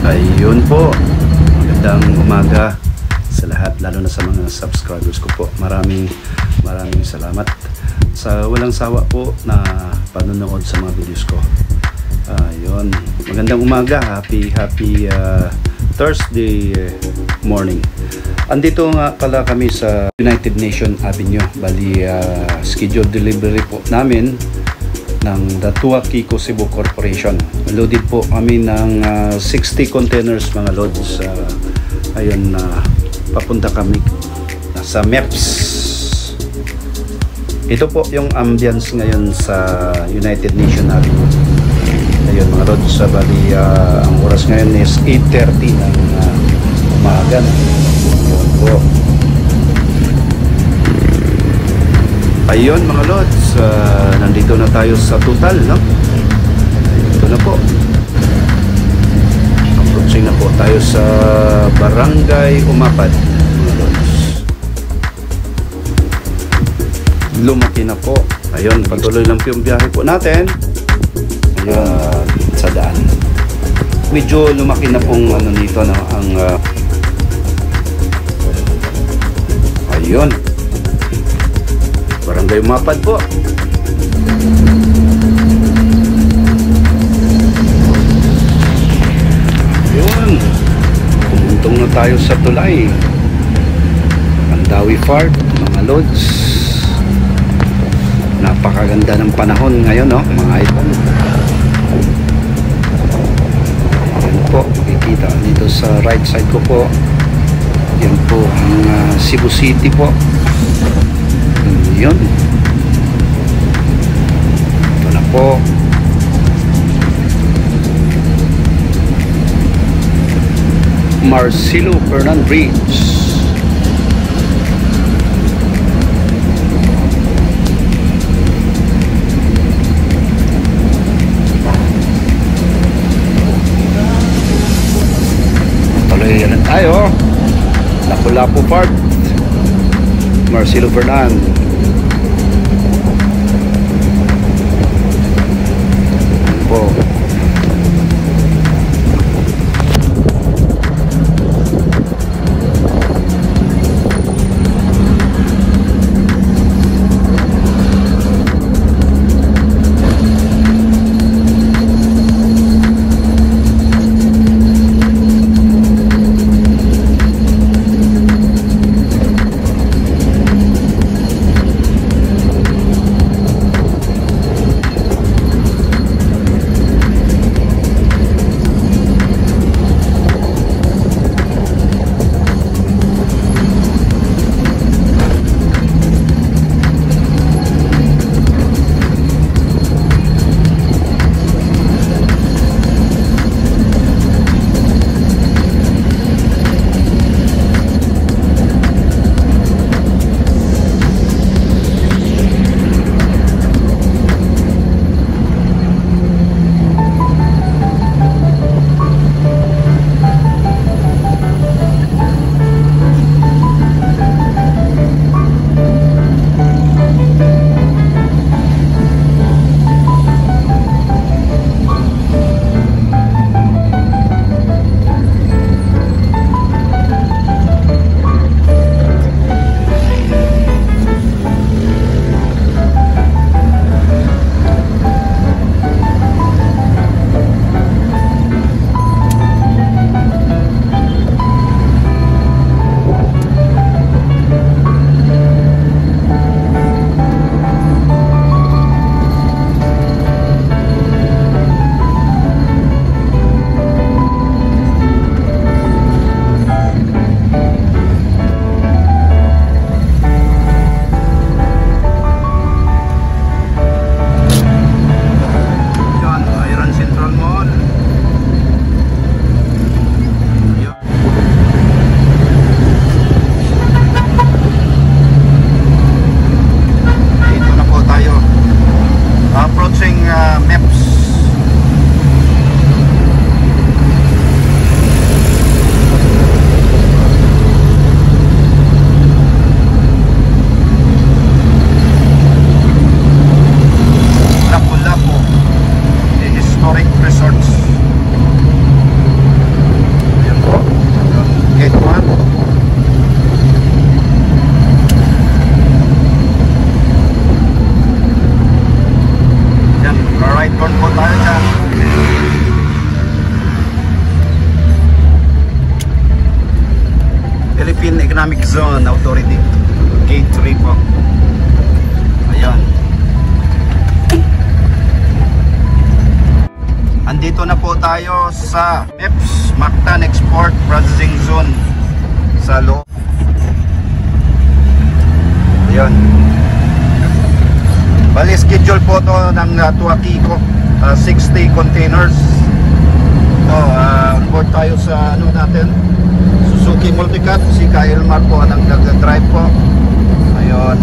Ayun po, magandang umaga sa lahat, lalo na sa mga subscribers ko po. Maraming salamat sa walang sawa po na panonood sa mga videos ko. Ayun, magandang umaga, happy Thursday morning. Andito nga pala kami sa United Nation Avenue. Bali, scheduled delivery po namin ng Datua Kiko Cebu Corporation. Loaded po kami ng 60 containers mga loads. Ayun, papunta kami sa MEPS. Ito po yung ambience ngayon sa United Nation Avenue. Ayun mga loads, bali ang oras ngayon is 8:30 ng umaga. Ayun po. Ayun mga lods, nandito na tayo sa total, no? Ito na po. Approaching na po tayo sa Barangay Umapad, mga lods. Lumaki na po. Ayun, patuloy lang po yung biyahe po natin. Ayun, sa daan. Medyo lumaki na pong ano nito, no? Ang ayun, Barangay Umapad po. Yun, pumuntong na tayo sa tulay. Mandawi Fort, mga lods. Napakaganda ng panahon ngayon, no, mga idol. Yan po, makikita dito sa right side ko po. Yan po ang Cebu City po. Yun. Ito na po. Marcelo Fernan Bridge. Tuloy na tayo. Lapu-Lapu Park. Marcelo Fernan. Po. Economic Zone Authority. Gate 3 po. Ayan. Andito na po tayo sa EPS, Mactan Export Processing Zone sa loob. Ayan. Bali, schedule po to ng Tuakiko, 60 containers. Onboard tayo sa ano natin, Suzuki Multicat. Si Kailmar po ang nag-drive po. Ayun.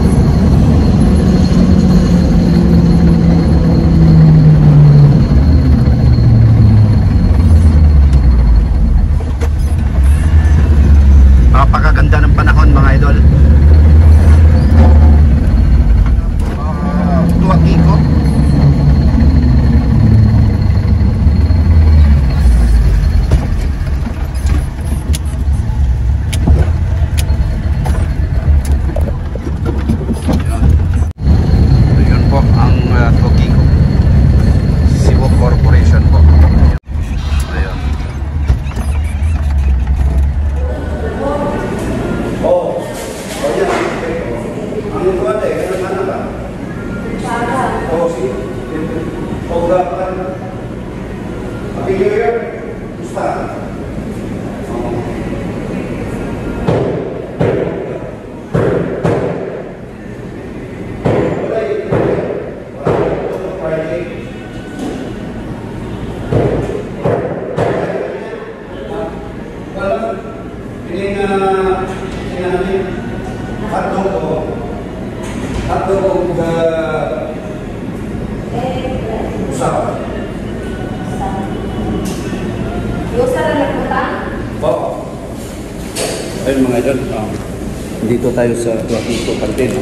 Napakaganda ng panahon mga idol. Tuakiko. Ayun po ang Tuakiko Cebu Corporation po. Ayun. Oh, yan. Ang buwan eh, ano ba? Oh, si. Oh, dapat. Happy New Year. Gusta. Ayun mga idol, dito tayo sa Tuakiko Kantin.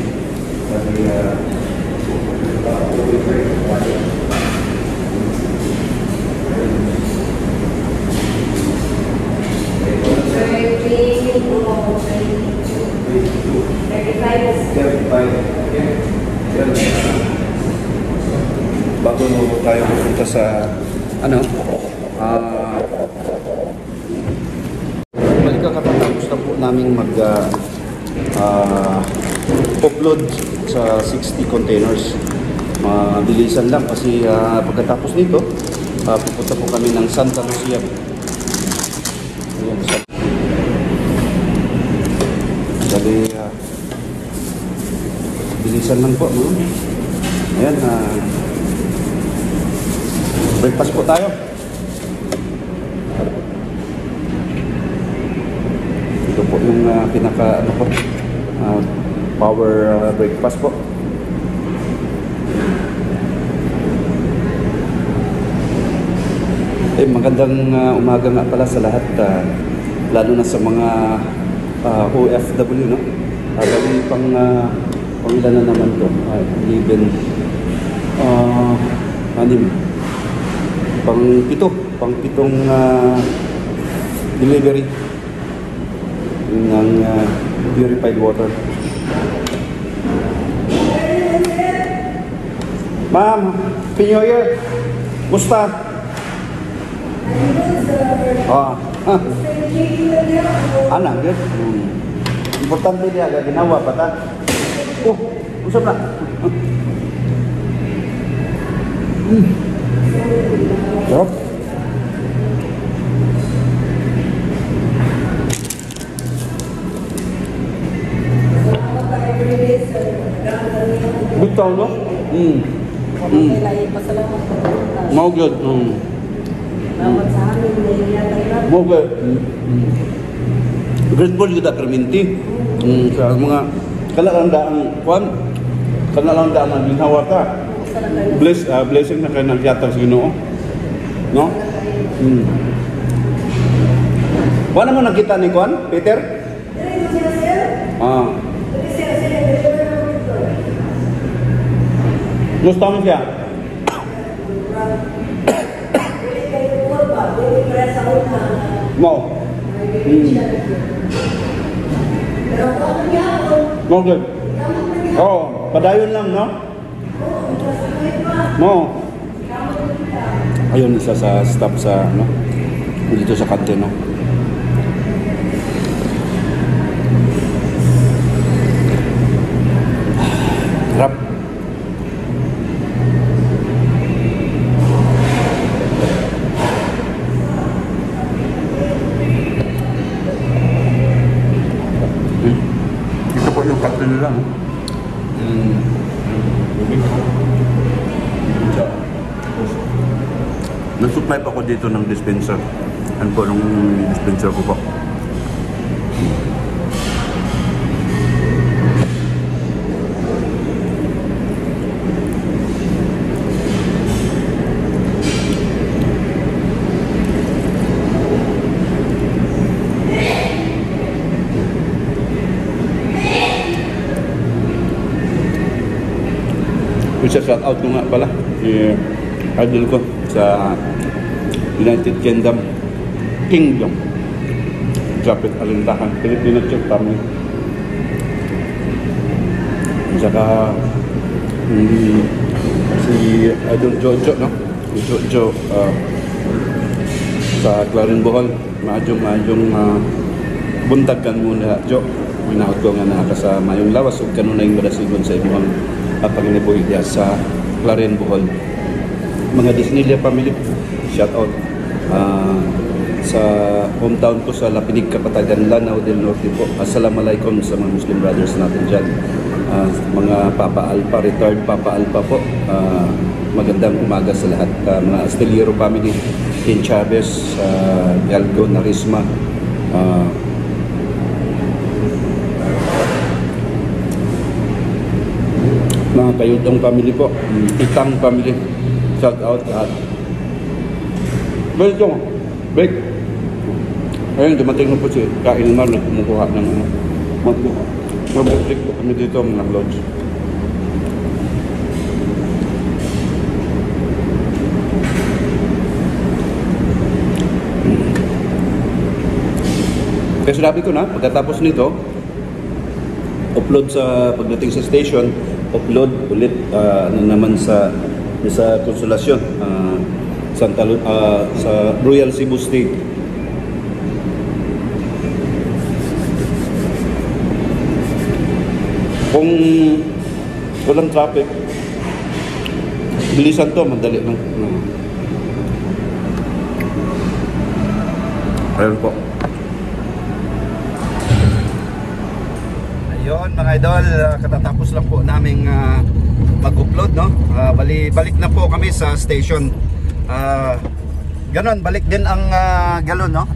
Bago tayo pupunta sa ano, kakatapos na po namin upload sa 60 containers. Mabilisan lang kasi pagkatapos nito pupunta po kami ng Santa Lucia. Ayan, dali, bilisan lang po, no? Ayan, breakfast po tayo. Ito po yung pinaka ano po, power breakfast po. Magandang umaga nga pala sa lahat, lalo na sa mga OFW, no? Dahil pang ilan na naman to, even pang pitong delivery ng purified water. Ma'am, Happy New Year. Musta? Anak dia. Importante dia agak ginawa pa ta. Usap na. Sarap. Bitaw, no? Mau good. Mau good. Grateful juga perminti. Sa mga kanalandaan kwan, kanalandaan ang ginawa ta. Blessing na kayo nagyatag sa Ginoo. No? Wala naman nakita ni kwan, Peter? Gusto mo siya? Mo. Mo good. Oh, padayon lang, no? Mo. Ayun, isa sa stop sa, no? Dito sa kantin, no? swipe ako dito ng dispenser. Ano po nung dispenser ko po. Shout out ko nga pala si idol ko sa United Kingdom Japet Alintahan Filipino Church Family, saka si idol Jojo, no? Jojo sa Clarin Bohol. Madyong buntag kan muna Jo, minahot ko nga nakasama yung lawas o kanunay yung marasigon sa ibang panginibuhi diya sa Clarin Bohol. Mga Disneylia family, shout out sa hometown ko sa Lapinig, Kapatagan, Lanao del Norte po. Assalamualaikum sa mga Muslim brothers natin dyan. Mga Papa Alpa, retired Papa Alpa po. Magandang umaga sa lahat. Mga Astillero family, Ken Chavez, Galgo, Narisma, mga Kayutong family po, Itang family, shout out lahat. Balik ko, balik. Ayun, dumating na po si Kailmar na kumukuha ng mag-break po kami dito mga lodge. Kaya sinabi ko na, pagkatapos nito, upload sa pagdating sa station, upload ulit naman sa Konsolasyon, sa Royal Cebu State. Kung walang traffic, bilisan to, madali lang. Ayun po. Ayun mga idol, katatapos lang po naming mag-upload, no? Balik na po kami sa station. Ganon, balik din ang galon, no?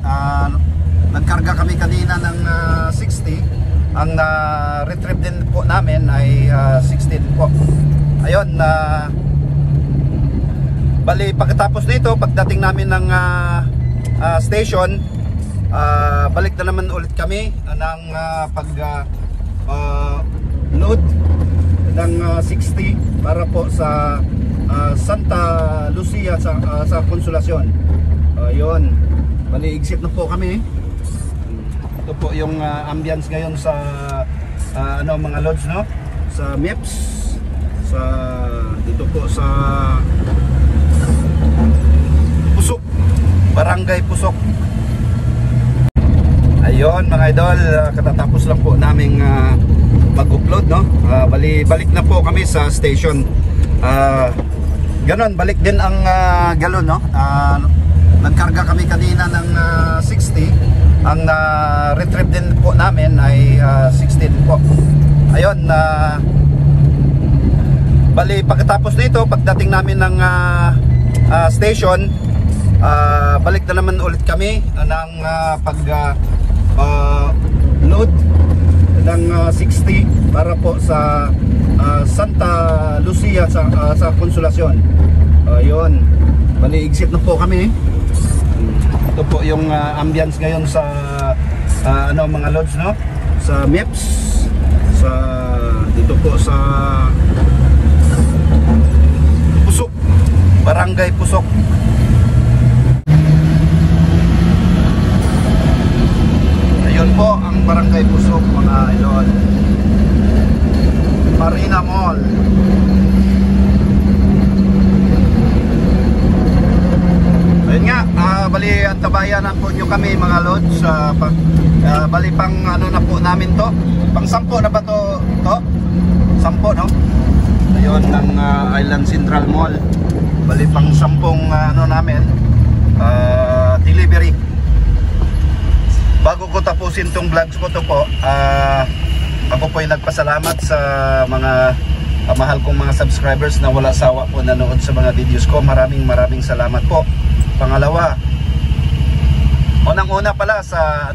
Nagkarga kami kanina ng 60. Ang retrieve din po namin ay 16 po. Ayun, pagkatapos nito, pagdating namin ng station, balik na naman ulit kami ng load ng 60 para po sa Santa Lucia sa Konsolasyon. Ayun, exit na po kami. Ito po yung ambience ngayon sa mga lodge, no? Sa MEPS, dito po sa Pusok, Barangay Pusok. Ayun mga idol, katatapos lang po naming mag-upload, no? Balik na po kami sa station. Ganon, balik din ang galon, no? Nagkarga kami kanina ng 60. Ang retrieve din po namin ay 16 po. Ayun, pagkatapos nito, pagdating namin ng station, balik na naman ulit kami ng load ng 60 para po sa Santa Lucia sa Konsolasyon. Ayun, exit na po kami. Ito po yung ambience ngayon sa mga lodge, no? Sa MEPS, dito po sa Pusok, Barangay Pusok. Ayun po ang Barangay Pusok mga idol. Marina Mall. Ayun nga, bali antabayanan po nyo kami mga lodge. Bali pang ano na po namin to, pang 10 na ba to? 10, no? Ayun, ng Island Central Mall. Bali pang 10 namin delivery. Bago ko tapusin tong vlogs ko to po, ako po ay nagpasalamat sa mga mahal kong mga subscribers na wala sawa po nanood sa mga videos ko. Maraming salamat po. Pangalawa, unang-una pala sa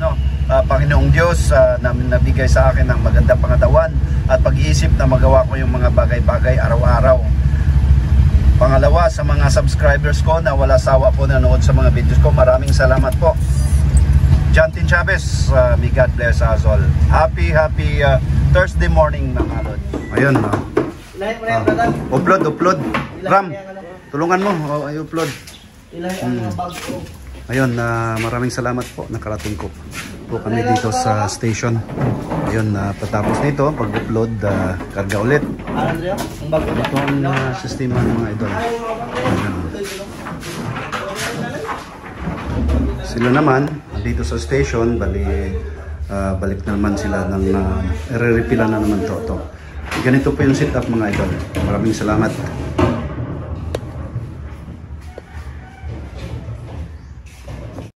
Panginoong Diyos na nabigay sa akin ng magandang pangatawan at pag-iisip na magawa ko yung mga bagay-bagay araw-araw. Pangalawa, sa mga subscribers ko na wala sawa po nanood sa mga videos ko, maraming salamat po. Jantin Chavez, may God bless us all. Happy Thursday morning mga kalod. Ayun, upload. Ram, tulungan mo, i-upload. Ayun, maraming salamat po, nakarating ko po kami dito sa station. Ayun, patapos nito, pag-upload, karga ulit. Ito ang sistema ng mga idol. Sila naman, dito sa station, balik na naman sila ng re-refill na naman to. Ganito po yung setup mga idol. Maraming salamat.